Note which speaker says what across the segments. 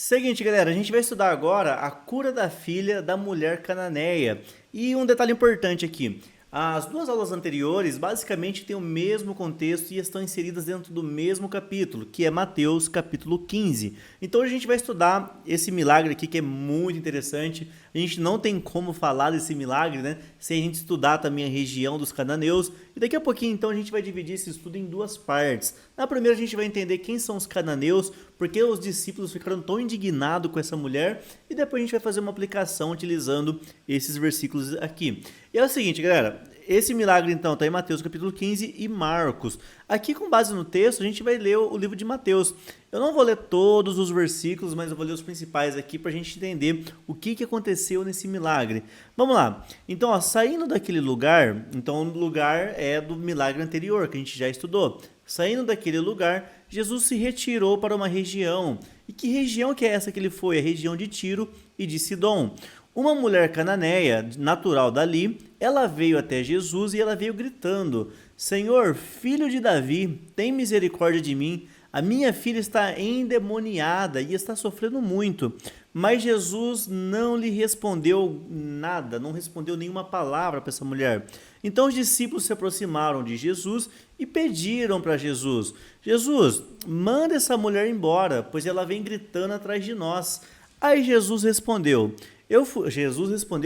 Speaker 1: Seguinte, galera, a gente vai estudar agora a cura da filha da mulher cananeia. E um detalhe importante aqui: as duas aulas anteriores basicamente têm o mesmo contexto e estão inseridas dentro do mesmo capítulo, que é Mateus capítulo 15. Então a gente vai estudar esse milagre aqui que é muito interessante. A gente não tem como falar desse milagre, né, sem a gente estudar também a região dos cananeus. E daqui a pouquinho então a gente vai dividir esse estudo em duas partes. Na primeira a gente vai entender quem são os cananeus, por que os discípulos ficaram tão indignados com essa mulher, e depois a gente vai fazer uma aplicação utilizando esses versículos aqui. E é o seguinte, galera, esse milagre então está em Mateus capítulo 15 e Marcos. Aqui, com base no texto, a gente vai ler o livro de Mateus. Eu não vou ler todos os versículos, mas eu vou ler os principais aqui para a gente entender o que aconteceu nesse milagre. Vamos lá. Então, saindo daquele lugar, então o lugar é do milagre anterior, que a gente já estudou. Saindo daquele lugar, Jesus se retirou para uma região. E que região que é essa que ele foi? A região de Tiro e de Sidom. Uma mulher cananeia, natural dali, ela veio até Jesus e ela veio gritando: Senhor, filho de Davi, tem misericórdia de mim. A minha filha está endemoniada e está sofrendo muito. Mas Jesus não lhe respondeu nada, não respondeu nenhuma palavra para essa mulher. Então os discípulos se aproximaram de Jesus e pediram para Jesus: Jesus, manda essa mulher embora, pois ela vem gritando atrás de nós. Aí Jesus respondeu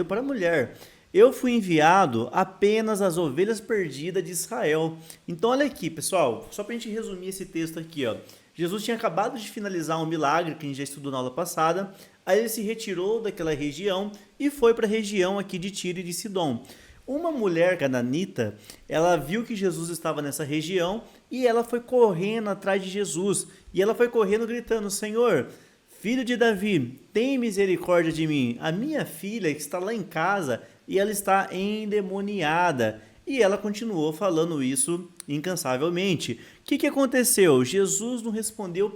Speaker 1: para a mulher: eu fui enviado apenas às ovelhas perdidas de Israel. Então olha aqui, pessoal, só para a gente resumir esse texto aqui, ó. Jesus tinha acabado de finalizar um milagre que a gente já estudou na aula passada. Aí ele se retirou daquela região e foi para a região aqui de Tiro e de Sidom. Uma mulher cananita, ela viu que Jesus estava nessa região e ela foi correndo atrás de Jesus. E ela foi correndo gritando: Senhor, filho de Davi, tem misericórdia de mim. A minha filha está lá em casa e ela está endemoniada. E ela continuou falando isso incansavelmente. O que aconteceu? Jesus não respondeu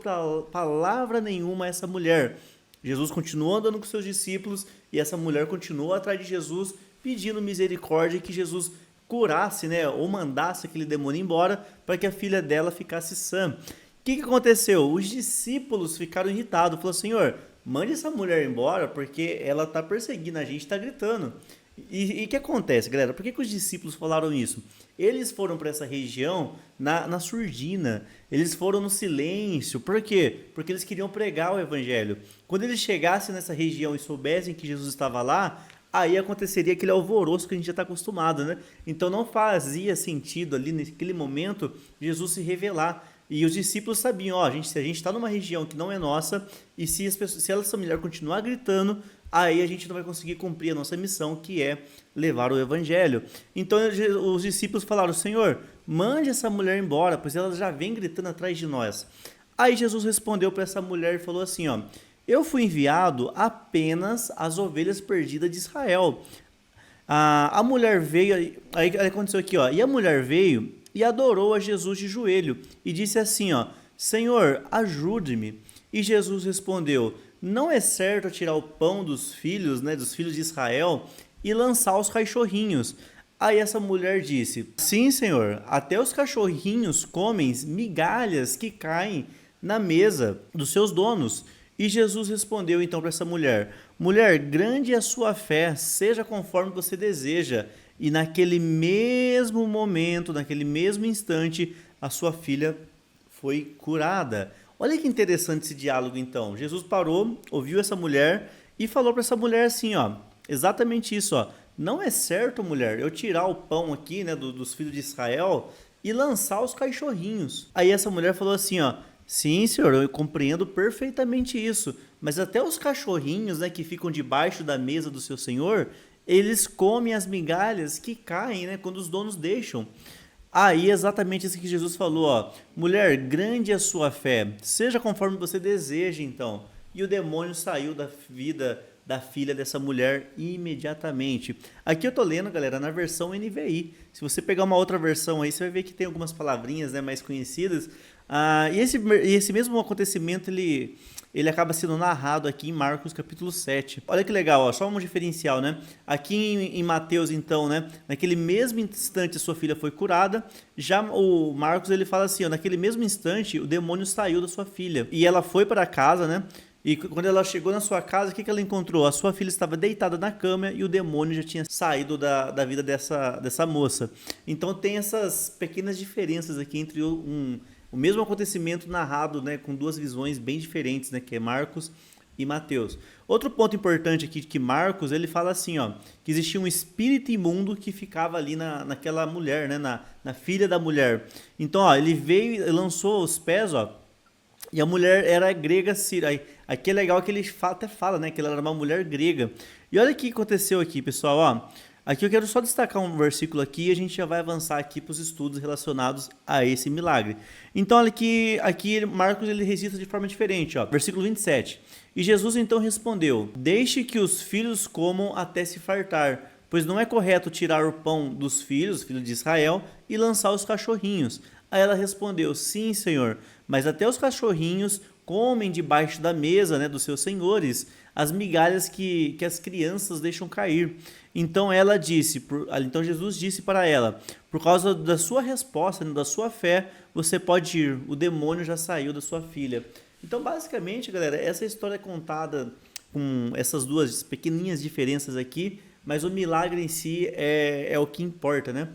Speaker 1: palavra nenhuma a essa mulher. Jesus continuou andando com seus discípulos e essa mulher continuou atrás de Jesus, pedindo misericórdia, que Jesus curasse, né, ou mandasse aquele demônio embora para que a filha dela ficasse sã. O que aconteceu? Os discípulos ficaram irritados. Falaram: Senhor, mande essa mulher embora porque ela está perseguindo a gente, está gritando. E o que acontece, galera? Por que os discípulos falaram isso? Eles foram para essa região na surdina, eles foram no silêncio. Por quê? Porque eles queriam pregar o evangelho. Quando eles chegassem nessa região e soubessem que Jesus estava lá, aí aconteceria aquele alvoroço que a gente já está acostumado, né? Então não fazia sentido ali, naquele momento, Jesus se revelar. E os discípulos sabiam: ó, se a gente está numa região que não é nossa, e se essa mulher continuar gritando, aí a gente não vai conseguir cumprir a nossa missão, que é levar o evangelho. Então os discípulos falaram: Senhor, mande essa mulher embora, pois ela já vem gritando atrás de nós. Aí Jesus respondeu para essa mulher e falou assim: ó, eu fui enviado apenas às ovelhas perdidas de Israel. A mulher veio, aí aconteceu aqui, ó, e a mulher veio e adorou a Jesus de joelho e disse assim, ó: Senhor, ajude-me. E Jesus respondeu: não é certo tirar o pão dos filhos, né, dos filhos de Israel e lançar aos cachorrinhos. Aí essa mulher disse: sim, Senhor, até os cachorrinhos comem migalhas que caem na mesa dos seus donos. E Jesus respondeu então para essa mulher: mulher, grande é a sua fé, seja conforme você deseja. E naquele mesmo momento, naquele mesmo instante, a sua filha foi curada. Olha que interessante esse diálogo então. Jesus parou, ouviu essa mulher e falou para essa mulher assim, ó, exatamente isso, ó: não é certo, mulher, eu tirar o pão aqui, né, dos filhos de Israel e lançar os cachorrinhos. Aí essa mulher falou assim, ó: sim, senhor, eu compreendo perfeitamente isso, mas até os cachorrinhos, né, que ficam debaixo da mesa do seu senhor, eles comem as migalhas que caem, né, quando os donos deixam. Aí exatamente isso que Jesus falou, ó: mulher, grande é a sua fé, seja conforme você deseja então. E o demônio saiu da vida da filha dessa mulher imediatamente. Aqui eu tô lendo, galera, na versão NVI. Se você pegar uma outra versão aí, você vai ver que tem algumas palavrinhas, né, mais conhecidas. E esse mesmo acontecimento, ele acaba sendo narrado aqui em Marcos capítulo 7. Olha que legal, ó, só um diferencial, né? Aqui em Mateus, então, né, naquele mesmo instante a sua filha foi curada. Já o Marcos, ele fala assim, ó, naquele mesmo instante o demônio saiu da sua filha. E ela foi para casa, né? E quando ela chegou na sua casa, o que ela encontrou? A sua filha estava deitada na cama e o demônio já tinha saído da vida dessa moça. Então tem essas pequenas diferenças aqui entre o mesmo acontecimento narrado, né, com duas visões bem diferentes, né, que é Marcos e Mateus. Outro ponto importante aqui que Marcos, ele fala assim, ó, que existia um espírito imundo que ficava ali naquela mulher, né, na filha da mulher. Então, ó, ele veio e lançou os pés, ó, e a mulher era grega síria. Aqui é legal que ele até fala, né, que ela era uma mulher grega. E olha o que aconteceu aqui, pessoal, ó. Aqui eu quero só destacar um versículo aqui e a gente já vai avançar aqui para os estudos relacionados a esse milagre. Então, olha que aqui Marcos ele registra de forma diferente, ó. Versículo 27. E Jesus então respondeu: Deixe que os filhos comam até se fartar, pois não é correto tirar o pão dos filhos de Israel, e lançar os cachorrinhos. Aí ela respondeu: Sim, Senhor, mas até os cachorrinhos comem debaixo da mesa, né, dos seus senhores as migalhas que as crianças deixam cair. Então então Jesus disse para ela: por causa da sua resposta, da sua fé, você pode ir. O demônio já saiu da sua filha. Então, basicamente, galera, essa história é contada com essas duas pequenininhas diferenças aqui, mas o milagre em si é o que importa, né?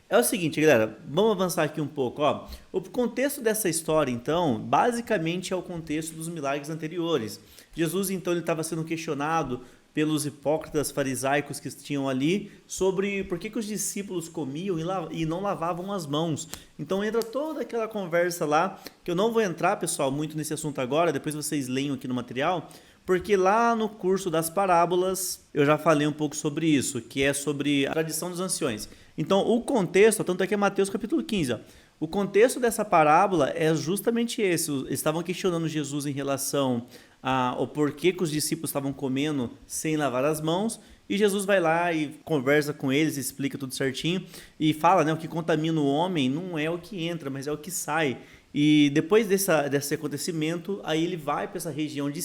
Speaker 1: É o seguinte, galera, vamos avançar aqui um pouco, ó. O contexto dessa história, então, basicamente é o contexto dos milagres anteriores. Jesus, então, ele estava sendo questionado pelos hipócritas farisaicos que tinham ali sobre por que os discípulos comiam e não lavavam as mãos. Então entra toda aquela conversa lá, que eu não vou entrar, pessoal, muito nesse assunto agora, depois vocês leiam aqui no material, porque lá no curso das parábolas eu já falei um pouco sobre isso, que é sobre a tradição dos anciões. Então o contexto, tanto é que é Mateus capítulo 15, ó, o contexto dessa parábola é justamente esse. Eles estavam questionando Jesus em relação ao porquê que os discípulos estavam comendo sem lavar as mãos, e Jesus vai lá e conversa com eles, explica tudo certinho, e fala, né, o que contamina o homem não é o que entra, mas é o que sai. E depois desse acontecimento, aí ele vai para essa região de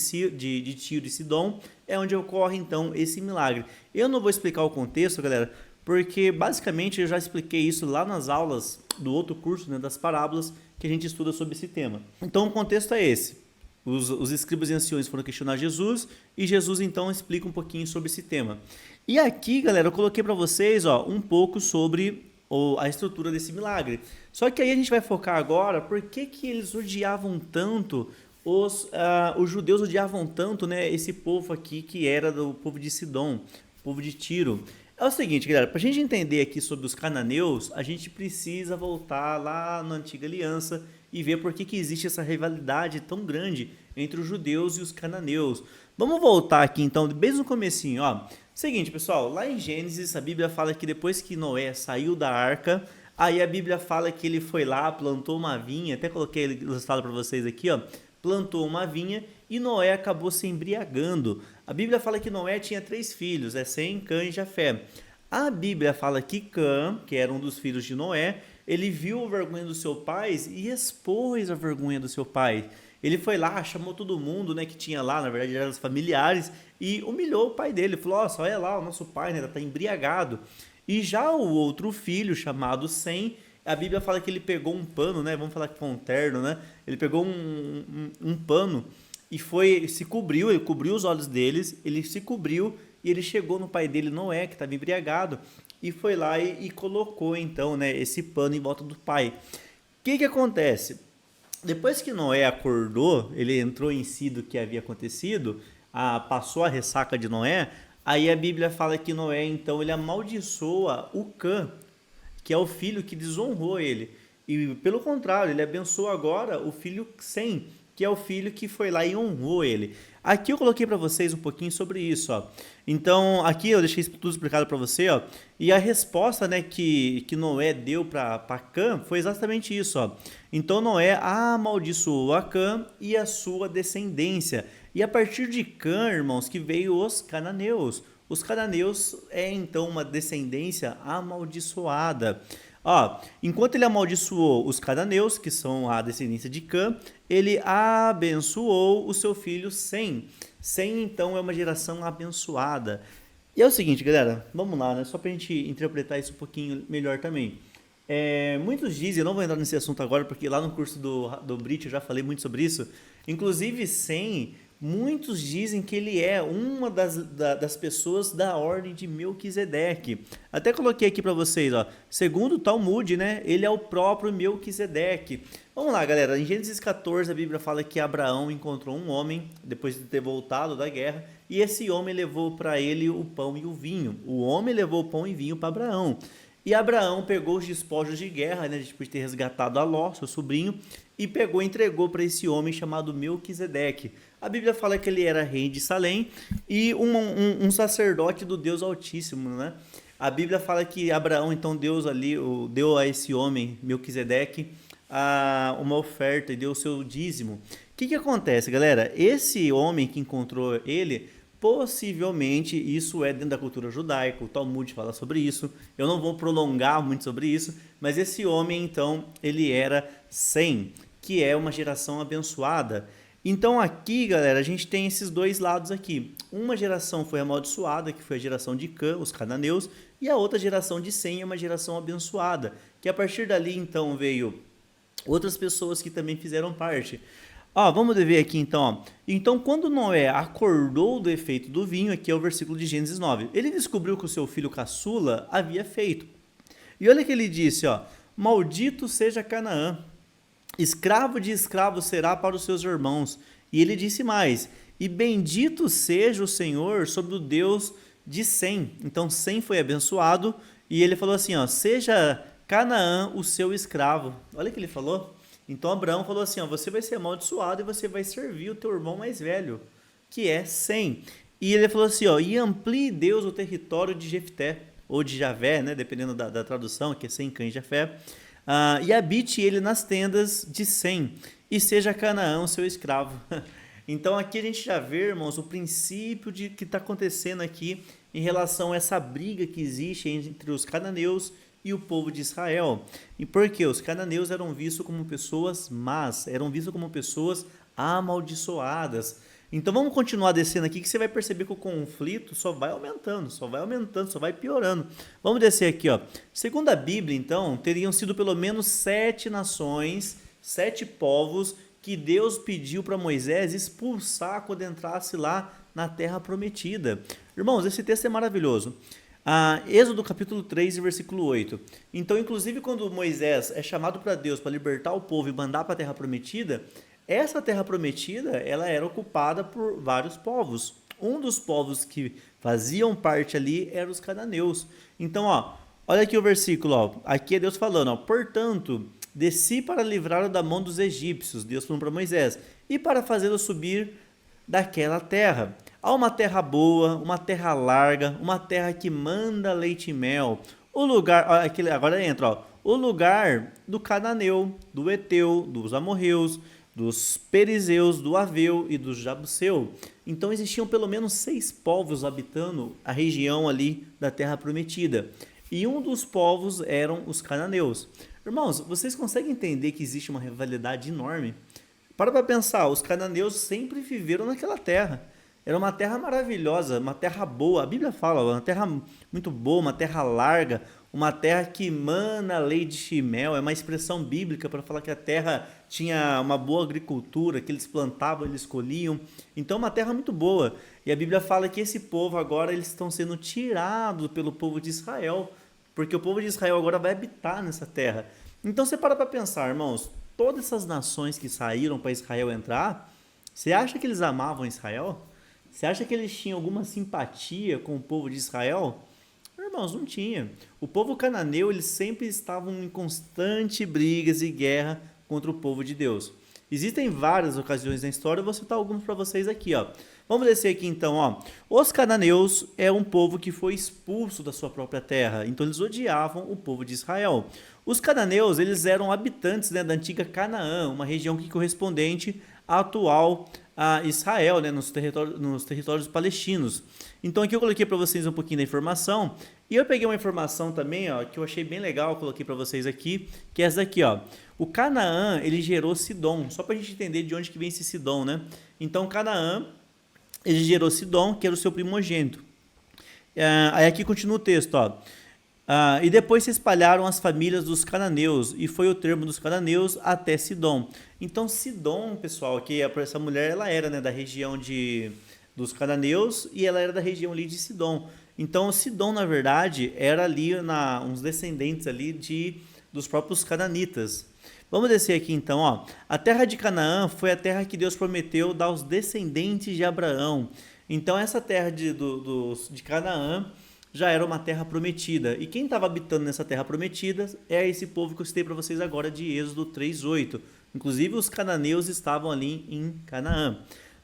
Speaker 1: Tiro e Sidom, é onde ocorre então esse milagre. Eu não vou explicar o contexto, galera, porque basicamente eu já expliquei isso lá nas aulas do outro curso, né, das parábolas, que a gente estuda sobre esse tema. Então o contexto é esse. Os escribas e anciões foram questionar Jesus e Jesus então explica um pouquinho sobre esse tema. E aqui, galera, eu coloquei para vocês, ó, um pouco sobre a estrutura desse milagre. Só que aí a gente vai focar agora por que eles odiavam tanto, os judeus odiavam tanto, né, esse povo aqui que era do povo de Sidom, povo de Tiro. É o seguinte, galera, para a gente entender aqui sobre os cananeus, a gente precisa voltar lá na Antiga Aliança e ver por que existe essa rivalidade tão grande entre os judeus e os cananeus. Vamos voltar aqui então, desde o comecinho, ó. Seguinte, pessoal, lá em Gênesis a Bíblia fala que depois que Noé saiu da arca, aí a Bíblia fala que ele foi lá, plantou uma vinha, até coloquei ilustrado para vocês aqui, ó. Plantou uma vinha e Noé acabou se embriagando. A Bíblia fala que Noé tinha 3 filhos, Sem, Cã e Jafé. A Bíblia fala que Cã, que era um dos filhos de Noé, ele viu a vergonha do seu pai e expôs a vergonha do seu pai. Ele foi lá, chamou todo mundo, né, que tinha lá, na verdade eram os familiares, e humilhou o pai dele. Falou: Nossa, olha lá, o nosso pai, né, tá embriagado. E já o outro filho, chamado Sem, a Bíblia fala que ele pegou um pano, né? Vamos falar que foi um terno, né? Ele pegou um pano e se cobriu, ele cobriu os olhos deles, ele se cobriu e ele chegou no pai dele, Noé, que estava embriagado, e foi lá e colocou então, né, esse pano em volta do pai. O que acontece? Depois que Noé acordou, ele entrou em si do que havia acontecido, passou a ressaca de Noé, aí a Bíblia fala que Noé, então, ele amaldiçoa o Cã, que é o filho que desonrou ele. E pelo contrário, ele abençoa agora o filho Sem, que é o filho que foi lá e honrou ele. Aqui eu coloquei para vocês um pouquinho sobre isso, ó. Então, aqui eu deixei tudo explicado para você, ó. E a resposta, né, que Noé deu para Cã foi exatamente isso, ó. Então Noé amaldiçoou a Cã e a sua descendência. E a partir de Cã, irmãos, que veio os cananeus. Os cananeus é então uma descendência amaldiçoada. Ó, enquanto ele amaldiçoou os cananeus, que são a descendência de Cã, ele abençoou o seu filho Sem. Sem, então, é uma geração abençoada. E é o seguinte, galera, vamos lá, né? Só para a gente interpretar isso um pouquinho melhor também. Muitos dizem, eu não vou entrar nesse assunto agora, porque lá no curso do Brit eu já falei muito sobre isso. Inclusive, Sem, Muitos dizem que ele é uma das pessoas da ordem de Melquisedeque. Até coloquei aqui para vocês, ó. Segundo o Talmud, né? Ele é o próprio Melquisedeque. Vamos lá, galera. Em Gênesis 14, a Bíblia fala que Abraão encontrou um homem depois de ter voltado da guerra, e esse homem levou para ele o pão e o vinho. O homem levou o pão e vinho para Abraão. E Abraão pegou os despojos de guerra, né, depois de ter resgatado a Ló, seu sobrinho, e pegou e entregou para esse homem chamado Melquisedeque. A Bíblia fala que ele era rei de Salém e um sacerdote do Deus Altíssimo, né? A Bíblia fala que Abraão, então, deu a esse homem, Melquisedeque, uma oferta e deu o seu dízimo. O que acontece, galera? Esse homem que encontrou ele, possivelmente isso é dentro da cultura judaica, o Talmud fala sobre isso. Eu não vou prolongar muito sobre isso, mas esse homem, então, ele era Sem, que é uma geração abençoada. Então aqui, galera, a gente tem esses dois lados aqui. Uma geração foi amaldiçoada, que foi a geração de Cã, os cananeus, e a outra geração de Sem é uma geração abençoada, que a partir dali, então, veio outras pessoas que também fizeram parte. Vamos ver aqui então. Então, quando Noé acordou do efeito do vinho, aqui é o versículo de Gênesis 9, ele descobriu que o seu filho caçula havia feito. E olha que ele disse, maldito seja Canaã, escravo de escravo será para os seus irmãos. E ele disse mais, e bendito seja o Senhor sobre o Deus de Sem. Então Sem foi abençoado, e ele falou assim, seja Canaã o seu escravo. Olha o que ele falou. Então Abraão falou assim, você vai ser amaldiçoado e você vai servir o teu irmão mais velho, que é Sem. E ele falou assim, e amplie Deus o território de Jefté, ou de Javé, né, dependendo da tradução, que é Sem, Cã e Jafé, e habite ele nas tendas de Sem, e seja Canaã o seu escravo. Então aqui a gente já vê, irmãos, o princípio de que está acontecendo aqui em relação a essa briga que existe entre os cananeus e o povo de Israel. E por quê? Os cananeus eram vistos como pessoas más, eram vistos como pessoas amaldiçoadas. Então vamos continuar descendo aqui que você vai perceber que o conflito só vai aumentando, só vai piorando. Vamos descer aqui, Segundo a Bíblia, então, teriam sido pelo menos 7 nações, 7 povos que Deus pediu para Moisés expulsar quando entrasse lá na Terra Prometida. Irmãos, esse texto é maravilhoso. Êxodo capítulo 3, versículo 8. Então, inclusive, quando Moisés é chamado para Deus para libertar o povo e mandar para a Terra Prometida, essa Terra Prometida, ela era ocupada por vários povos. Um dos povos que faziam parte ali eram os cananeus. Então, olha aqui o versículo, aqui é Deus falando, portanto, desci para livrar-o da mão dos egípcios, Deus falando para Moisés, e para fazê-lo subir daquela terra. Há uma terra boa, uma terra larga, uma terra que manda leite e mel. O lugar, agora entra, o lugar do cananeu, do Eteu, dos amorreus, dos perizeus, do Aveu e do Jabuseu. Então existiam pelo menos 6 povos habitando a região ali da Terra Prometida. E um dos povos eram os cananeus. Irmãos, vocês conseguem entender que existe uma rivalidade enorme? Para pensar, os cananeus sempre viveram naquela terra. Era uma terra maravilhosa, uma terra boa. A Bíblia fala, uma terra muito boa, uma terra larga, uma terra que mana leite e mel. É uma expressão bíblica para falar que a terra tinha uma boa agricultura, que eles plantavam, eles colhiam. Então, uma terra muito boa. E a Bíblia fala que esse povo agora eles estão sendo tirados pelo povo de Israel, porque o povo de Israel agora vai habitar nessa terra. Então, você para pensar, irmãos, todas essas nações que saíram para Israel entrar, você acha que eles amavam Israel? Você acha que eles tinham alguma simpatia com o povo de Israel? Irmãos, não tinha. O povo cananeu, eles sempre estavam em constante brigas e guerra contra o povo de Deus. Existem várias ocasiões na história, eu vou citar algumas para vocês aqui. Vamos descer aqui então. Os cananeus é um povo que foi expulso da sua própria terra, então eles odiavam o povo de Israel. Os cananeus, eles eram habitantes, né, da antiga Canaã, uma região que correspondente à atual Israel, né, nos territórios palestinos. Então aqui eu coloquei para vocês um pouquinho da informação, e eu peguei uma informação também, que eu achei bem legal, coloquei para vocês aqui, que é essa daqui, O Canaã, ele gerou Sidom, só para a gente entender de onde que vem esse Sidom, né? Então Canaã, ele gerou Sidom, que era o seu primogênito. Aí aqui continua o texto, E depois se espalharam as famílias dos cananeus, e foi o termo dos cananeus até Sidom. Então Sidom, pessoal, que essa mulher ela era, né, da região dos cananeus, e ela era da região ali de Sidom. Então Sidom, na verdade, era ali uns descendentes ali dos próprios cananitas. Vamos descer aqui então, ó. A terra de Canaã foi a terra que Deus prometeu dar aos descendentes de Abraão. Então essa terra de Canaã já era uma terra prometida. E quem estava habitando nessa terra prometida é esse povo que eu citei para vocês agora de Êxodo 3:8. Inclusive os cananeus estavam ali em Canaã.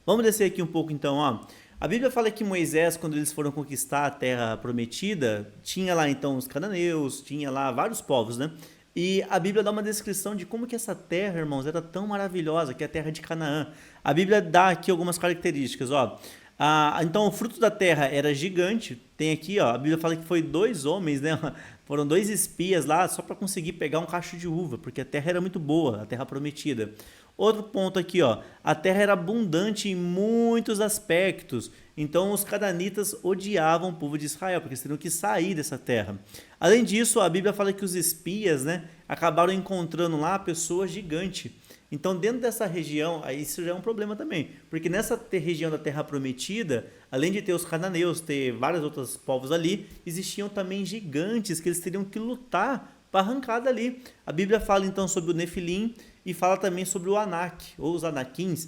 Speaker 1: Vamos descer aqui um pouco então, ó. A Bíblia fala que Moisés, quando eles foram conquistar a terra prometida, tinha lá então os cananeus, tinha lá vários povos, né? E a Bíblia dá uma descrição de como que essa terra, irmãos, era tão maravilhosa, que é a terra de Canaã. A Bíblia dá aqui algumas características, ó. Então o fruto da terra era gigante. Tem aqui, ó, a Bíblia fala que foi 2 homens, né? Foram 2 espias lá só para conseguir pegar um cacho de uva, porque a terra era muito boa, a terra prometida. Outro ponto aqui, ó, a terra era abundante em muitos aspectos. Então os cananitas odiavam o povo de Israel, porque eles teriam que sair dessa terra. Além disso, a Bíblia fala que os espias, né, acabaram encontrando lá pessoas gigantes. Então, dentro dessa região, aí isso já é um problema também, porque nessa região da Terra Prometida, além de ter os cananeus, ter vários outros povos ali, existiam também gigantes que eles teriam que lutar para arrancar dali. A Bíblia fala então sobre o Nefilim e fala também sobre o Anak, ou os Anaquins,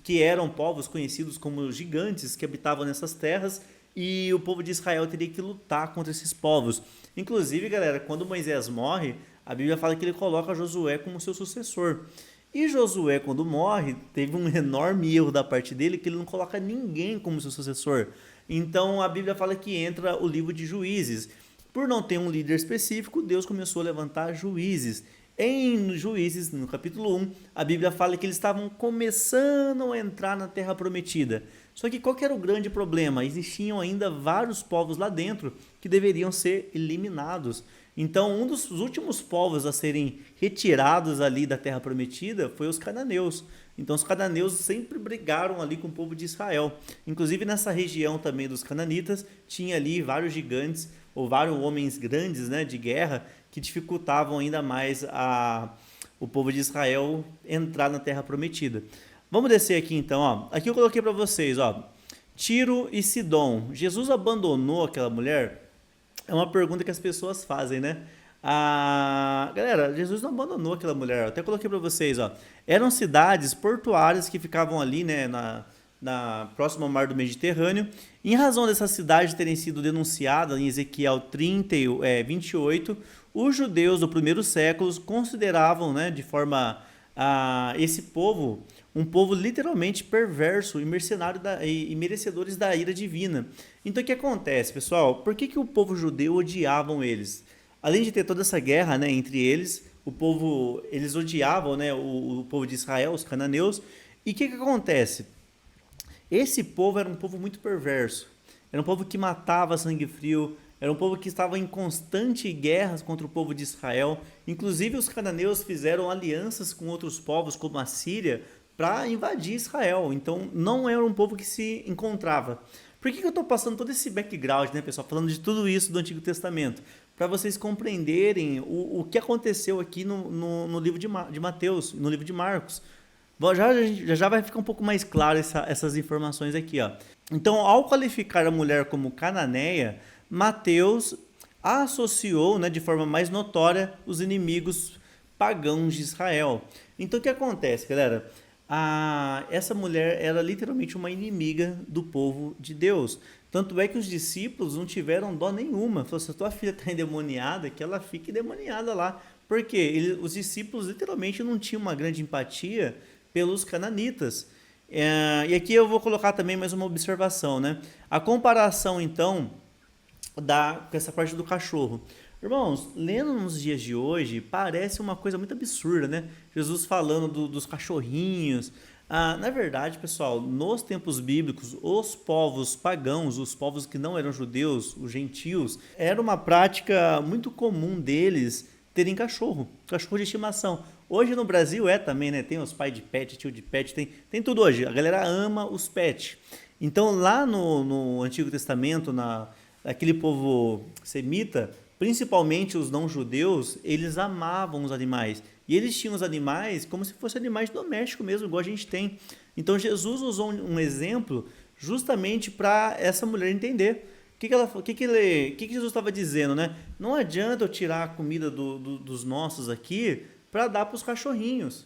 Speaker 1: que eram povos conhecidos como gigantes que habitavam nessas terras, e o povo de Israel teria que lutar contra esses povos. Inclusive, galera, quando Moisés morre, a Bíblia fala que ele coloca Josué como seu sucessor. E Josué, quando morre, teve um enorme erro da parte dele, que ele não coloca ninguém como seu sucessor. Então a Bíblia fala que entra o livro de Juízes. Por não ter um líder específico, Deus começou a levantar juízes. Em Juízes, no capítulo 1, a Bíblia fala que eles estavam começando a entrar na Terra Prometida. Só que qual que era o grande problema? Existiam ainda vários povos lá dentro que deveriam ser eliminados. Então, um dos últimos povos a serem retirados ali da Terra Prometida foi os cananeus. Então, os cananeus sempre brigaram ali com o povo de Israel. Inclusive, nessa região também dos cananitas, tinha ali vários gigantes, ou vários homens grandes, né, de guerra, que dificultavam ainda mais o povo de Israel entrar na Terra Prometida. Vamos descer aqui então, ó. Aqui eu coloquei para vocês, ó. Tiro e Sidom. Jesus abandonou aquela mulher? É uma pergunta que as pessoas fazem, né? Galera, Jesus não abandonou aquela mulher. Eu até coloquei para vocês, ó. Eram cidades portuárias que ficavam ali, né, na próxima ao mar do Mediterrâneo. Em razão dessas cidades terem sido denunciadas em Ezequiel 30, 28, os judeus do primeiro século consideravam, né, de forma esse povo um povo literalmente perverso e mercenário e merecedores da ira divina. Então o que acontece, pessoal? Por que o povo judeu odiavam eles? Além de ter toda essa guerra, né, entre eles, eles odiavam, né, o povo de Israel, os cananeus. E o que acontece? Esse povo era um povo muito perverso. Era um povo que matava a sangue frio. Era um povo que estava em constante guerras contra o povo de Israel. Inclusive, os cananeus fizeram alianças com outros povos, como a Síria, para invadir Israel. Então, não era um povo que se encontrava. Por que eu estou passando todo esse background, né, pessoal? Falando de tudo isso do Antigo Testamento. Para vocês compreenderem o que aconteceu aqui no livro de Mateus, no livro de Marcos. Já vai ficar um pouco mais claro essas informações aqui, ó. Então, ao qualificar a mulher como cananeia, Mateus associou, né, de forma mais notória os inimigos pagãos de Israel. Então, o que acontece, galera? Essa mulher era literalmente uma inimiga do povo de Deus. Tanto é que os discípulos não tiveram dó nenhuma. Falaram, se a tua filha está endemoniada, que ela fique endemoniada lá. Porque os discípulos literalmente não tinham uma grande empatia pelos cananitas. E aqui eu vou colocar também mais uma observação, né? A comparação, então, com essa parte do cachorro. Irmãos, lendo nos dias de hoje, parece uma coisa muito absurda, né? Jesus falando dos cachorrinhos. Na verdade, pessoal, nos tempos bíblicos, os povos pagãos, os povos que não eram judeus, os gentios, era uma prática muito comum deles terem cachorro de estimação. Hoje no Brasil também, né? Tem os pais de pet, tio de pet, tem tudo hoje. A galera ama os pets. Então, lá no Antigo Testamento, aquele povo semita, principalmente os não-judeus, eles amavam os animais. E eles tinham os animais como se fossem animais domésticos mesmo, igual a gente tem. Então Jesus usou um exemplo justamente para essa mulher entender. O que Jesus estava dizendo, né? Não adianta eu tirar a comida dos nossos aqui para dar para os cachorrinhos.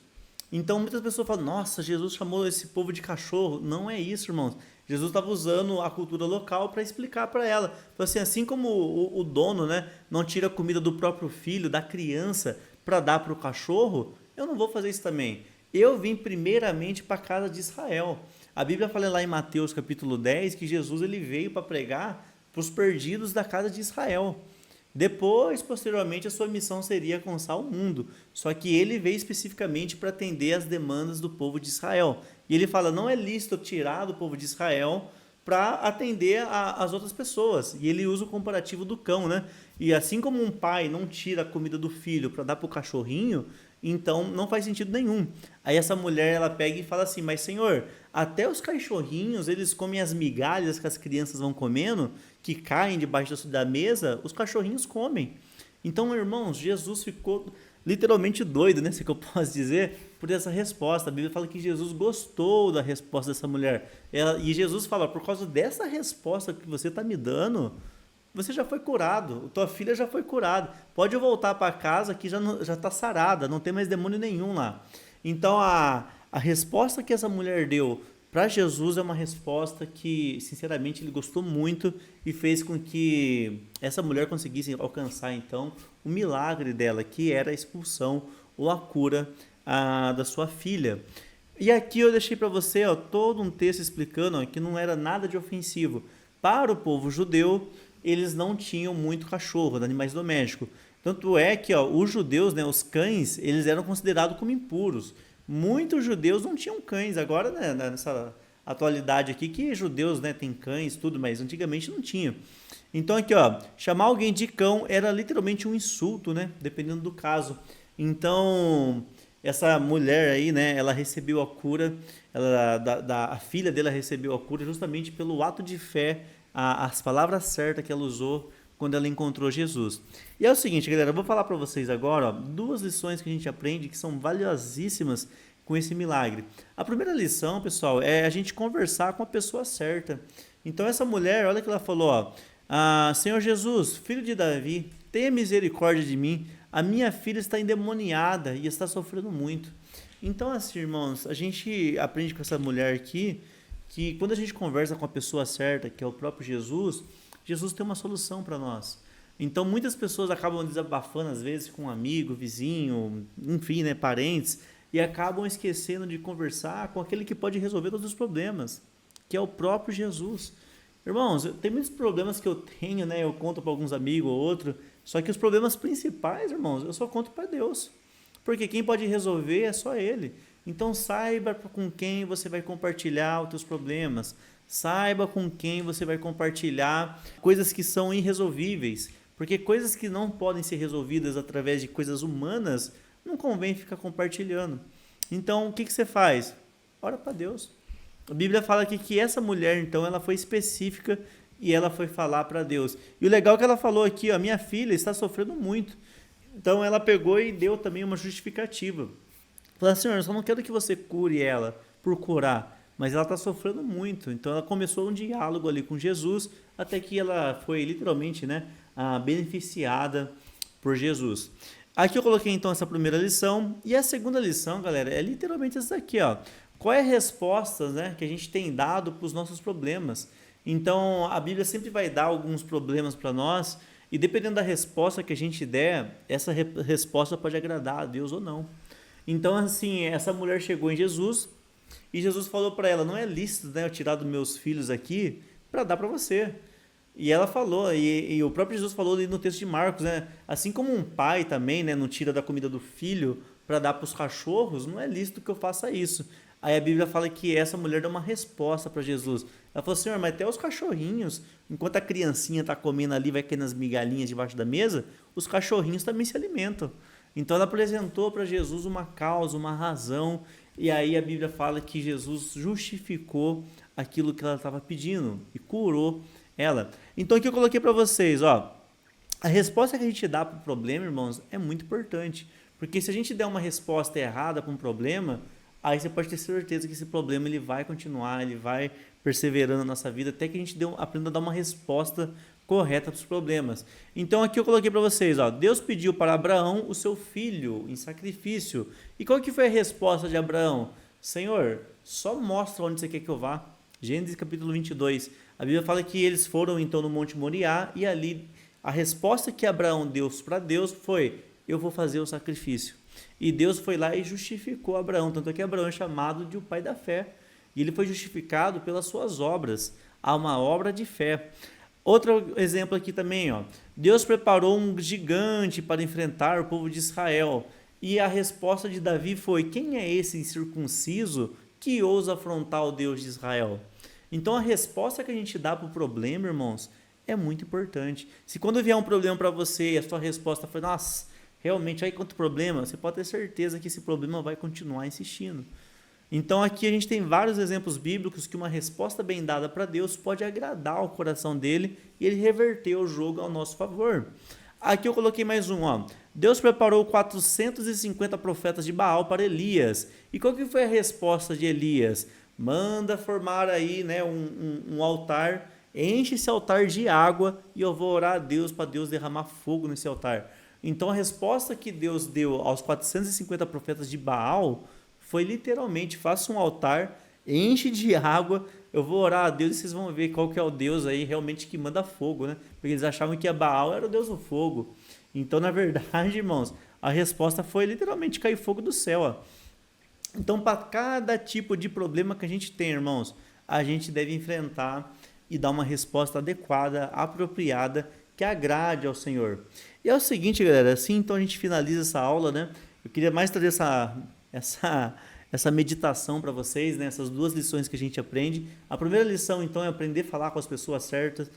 Speaker 1: Então muitas pessoas falam, nossa, Jesus chamou esse povo de cachorro. Não é isso, irmãos. Jesus estava usando a cultura local para explicar para ela. Então, assim como o dono, né, não tira a comida do próprio filho, da criança, para dar para o cachorro, eu não vou fazer isso também. Eu vim primeiramente para a casa de Israel. A Bíblia fala lá em Mateus capítulo 10 que Jesus ele veio para pregar para os perdidos da casa de Israel. Depois, posteriormente, a sua missão seria alcançar o mundo. Só que ele veio especificamente para atender as demandas do povo de Israel. E ele fala, não é lícito tirar do povo de Israel para atender as outras pessoas. E ele usa o comparativo do cão, né? E assim como um pai não tira a comida do filho para dar para o cachorrinho, então não faz sentido nenhum. Aí essa mulher, ela pega e fala assim, mas Senhor, até os cachorrinhos, eles comem as migalhas que as crianças vão comendo, que caem debaixo da mesa, os cachorrinhos comem. Então, irmãos, Jesus ficou literalmente doido, né, se que eu posso dizer, por essa resposta. A Bíblia fala que Jesus gostou da resposta dessa mulher. E Jesus fala, por causa dessa resposta que você está me dando, você já foi curado, tua filha já foi curada. Pode voltar para casa que já está sarada, não tem mais demônio nenhum lá. Então, a resposta que essa mulher deu para Jesus é uma resposta que, sinceramente, ele gostou muito e fez com que essa mulher conseguisse alcançar, então, o milagre dela, que era a expulsão ou a cura da sua filha. E aqui eu deixei para você todo um texto explicando que não era nada de ofensivo. Para o povo judeu, eles não tinham muito cachorro, animais domésticos. Tanto é que os judeus, né, os cães, eles eram considerados como impuros. Muitos judeus não tinham cães. Agora, né, nessa atualidade aqui, que judeus, né, têm cães, tudo, mas antigamente não tinha. Então aqui, chamar alguém de cão era literalmente um insulto, né, dependendo do caso. Então, essa mulher aí, né, ela recebeu a cura, a filha dela recebeu a cura justamente pelo ato de fé, as palavras certas que ela usou quando ela encontrou Jesus. E é o seguinte, galera, eu vou falar para vocês agora duas lições que a gente aprende que são valiosíssimas com esse milagre. A primeira lição, pessoal, é a gente conversar com a pessoa certa. Então essa mulher, olha que ela falou, Senhor Jesus, filho de Davi, tenha misericórdia de mim, a minha filha está endemoniada e está sofrendo muito. Então assim, irmãos, a gente aprende com essa mulher aqui que quando a gente conversa com a pessoa certa, que é o próprio Jesus, Jesus tem uma solução para nós. Então muitas pessoas acabam desabafando às vezes com um amigo, vizinho, enfim, né, parentes, e acabam esquecendo de conversar com aquele que pode resolver todos os problemas, que é o próprio Jesus. Irmãos, tem muitos problemas que eu tenho, né, eu conto para alguns amigos ou outro, só que os problemas principais, irmãos, eu só conto para Deus, porque quem pode resolver é só Ele. Então saiba com quem você vai compartilhar os teus problemas, saiba com quem você vai compartilhar coisas que são irresolvíveis, porque coisas que não podem ser resolvidas através de coisas humanas, não convém ficar compartilhando. Então, o que você faz? Ora para Deus. A Bíblia fala aqui que essa mulher, então, ela foi específica e ela foi falar para Deus. E o legal é que ela falou aqui, minha filha está sofrendo muito. Então, ela pegou e deu também uma justificativa. Falou, Senhor, eu só não quero que você cure ela por curar, mas ela está sofrendo muito. Então ela começou um diálogo ali com Jesus, até que ela foi literalmente, né, beneficiada por Jesus. Aqui eu coloquei então essa primeira lição, e a segunda lição, galera, é literalmente essa aqui, Qual é a resposta, né, que a gente tem dado para os nossos problemas? Então a Bíblia sempre vai dar alguns problemas para nós, e dependendo da resposta que a gente der, essa resposta pode agradar a Deus ou não. Então, assim, essa mulher chegou em Jesus e Jesus falou para ela, não é lícito, né, eu tirar dos meus filhos aqui para dar para você. E ela falou, e o próprio Jesus falou ali no texto de Marcos, né, assim como um pai também, né, não tira da comida do filho para dar para os cachorros, não é lícito que eu faça isso. Aí a Bíblia fala que essa mulher deu uma resposta para Jesus. Ela falou, Senhor, mas até os cachorrinhos, enquanto a criancinha está comendo ali, vai cair nas migalhinhas debaixo da mesa, os cachorrinhos também se alimentam. Então ela apresentou para Jesus uma causa, uma razão, e aí a Bíblia fala que Jesus justificou aquilo que ela estava pedindo e curou ela. Então aqui eu coloquei para vocês, A resposta que a gente dá para o problema, irmãos, é muito importante. Porque se a gente der uma resposta errada para um problema, aí você pode ter certeza que esse problema ele vai continuar, ele vai perseverando na nossa vida, até que a gente aprenda a dar uma resposta correta para os problemas. Então aqui eu coloquei para vocês, ó, Deus pediu para Abraão o seu filho em sacrifício. E qual que foi a resposta de Abraão? Senhor, só mostra onde você quer que eu vá. Gênesis capítulo 22. A Bíblia fala que eles foram então no Monte Moriá e ali a resposta que Abraão deu para Deus foi: eu vou fazer o sacrifício. E Deus foi lá e justificou Abraão, tanto é que Abraão é chamado de o pai da fé. E ele foi justificado pelas suas obras. Há uma obra de fé. Outro exemplo aqui também, ó. Deus preparou um gigante para enfrentar o povo de Israel. E a resposta de Davi foi: quem é esse incircunciso que ousa afrontar o Deus de Israel? Então a resposta que a gente dá para o problema, irmãos, é muito importante. Se quando vier um problema para você e a sua resposta foi: nossa, realmente, aí quanto problema, você pode ter certeza que esse problema vai continuar insistindo. Então aqui a gente tem vários exemplos bíblicos que uma resposta bem dada para Deus pode agradar o coração dele e ele reverter o jogo ao nosso favor. Aqui eu coloquei mais um, ó. Deus preparou 450 profetas de Baal para Elias. E qual que foi a resposta de Elias? Manda formar aí, né, um altar, enche esse altar de água e eu vou orar a Deus para Deus derramar fogo nesse altar. Então a resposta que Deus deu aos 450 profetas de Baal foi literalmente: faça um altar, enche de água, eu vou orar a Deus e vocês vão ver qual que é o Deus aí realmente que manda fogo, né? Porque eles achavam que a Baal era o Deus do fogo. Então, na verdade, irmãos, a resposta foi literalmente cair fogo do céu, ó. Então, para cada tipo de problema que a gente tem, irmãos, a gente deve enfrentar e dar uma resposta adequada, apropriada, que agrade ao Senhor. E é o seguinte, galera, assim então a gente finaliza essa aula, né? Eu queria mais trazer essa meditação para vocês, né? Essas duas lições que a gente aprende. A primeira lição, então, é aprender a falar com as pessoas certas,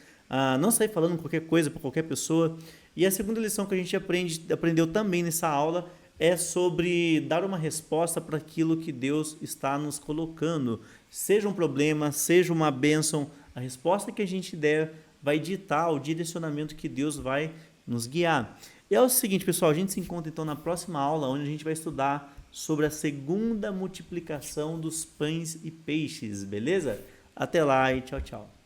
Speaker 1: não sair falando qualquer coisa para qualquer pessoa. E a segunda lição que a gente aprendeu também nessa aula é sobre dar uma resposta para aquilo que Deus está nos colocando. Seja um problema, seja uma bênção, a resposta que a gente der vai ditar o direcionamento que Deus vai nos guiar. E é o seguinte, pessoal, a gente se encontra então na próxima aula, onde a gente vai estudar sobre a segunda multiplicação dos pães e peixes, beleza? Até lá e tchau, tchau.